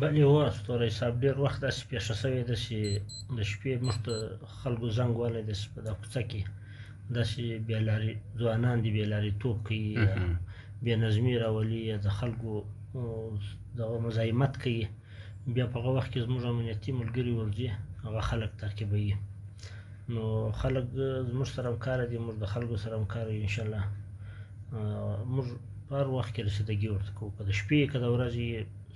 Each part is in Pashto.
بلې هو ستوری صاحب ډېر وخت داسې پېښه شوې ده چې د شپې موږ ته خلکو زنګ وهلی داسې په دا کوڅه کې داسې بېلارې ځوانان دي بېلاریتوب کوي یا بېنظمي راولي یا د خلکو دغه مزاحمت کوي بیا په هغه وخت کې زموږ امنیتي ملګري ورځي هغه خلک تعقیبوي نو خلک زموږ سره همکاره دي موږ د خلکو سره همکاره یو انشاءالله موږ په هر وخت کې رسیدګي ورته کوو که د شپې که د ورځې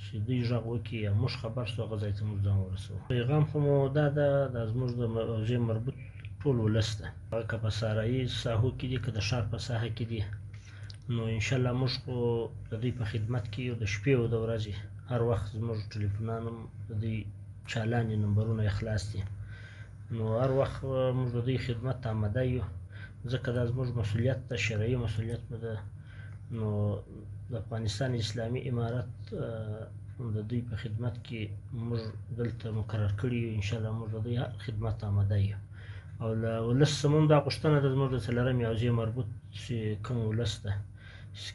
چې دوی غږ وکړي یا موږ خبر شو هغه ځای ته موږ ځان ورسوو پیغام خو مو دا ده دا زموږ د موضوع مربوط ټول ولس ده هغه که په صحرایي ساحو کې دي که د ښار په ساحه کې دي نو انشاءالله موږ خو د دوی په خدمت کې یو د شپې او د ورځې هر وخت زموږ ټلیفونان هم د دوی چالانې نمبرونه یې خلاص دي نو هر وخت موږ د دوی خدمت ته آماده یو ځکه دا زموږ مسؤلیت ده شرعي مسؤلیت مو ده نو د افغانستان اسلامي امارت د دوی په خدمت کې موږ دلته مقرر کړي یو انشاءالله موږ د دوی هر خدمت ته آماده یو او له ولس څخه هم دا غوښتنه ده زموږ د څلرمې حوزې مربوط چې کوم ولس ده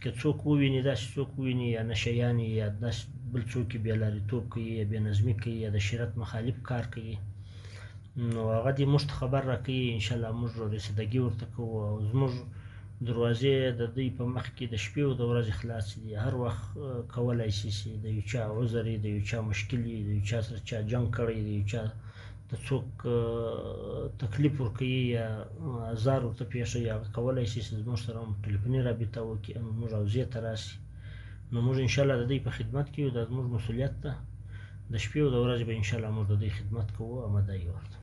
که څوک وویني داسې څوک وویني یا نشه یانې یا داسې بل څوک یې بېلاریتوب کوي یا بېنظمي کوي یا د شریعت مخالف کار کوي نو هغه دې موږ ته خبر راکوي انشاءالله موږ رسیدګي ورته کوو او زموږ دروازې د دوی په مخ کې د شپې او د ورځې خلاصې دي هر وخت کولی شي چې د یو چا عذر وي د یو چا مشکل وي د یو چا سره چا جنګ کړی د یو چا ته څوک تکلیف ورکوي یا ازار ورته پېښوي هغه کولی شي چې زموږ سره هم ټلیفوني رابطه وکړي زموږ حوزې ته راشي نو موږ انشاءالله د دوی په خدمت کې یو دا زموږ مسؤلیت ده د شپې او د ورځې به انشاءالله موږ د دوی خدمت کوو آماده یو ورته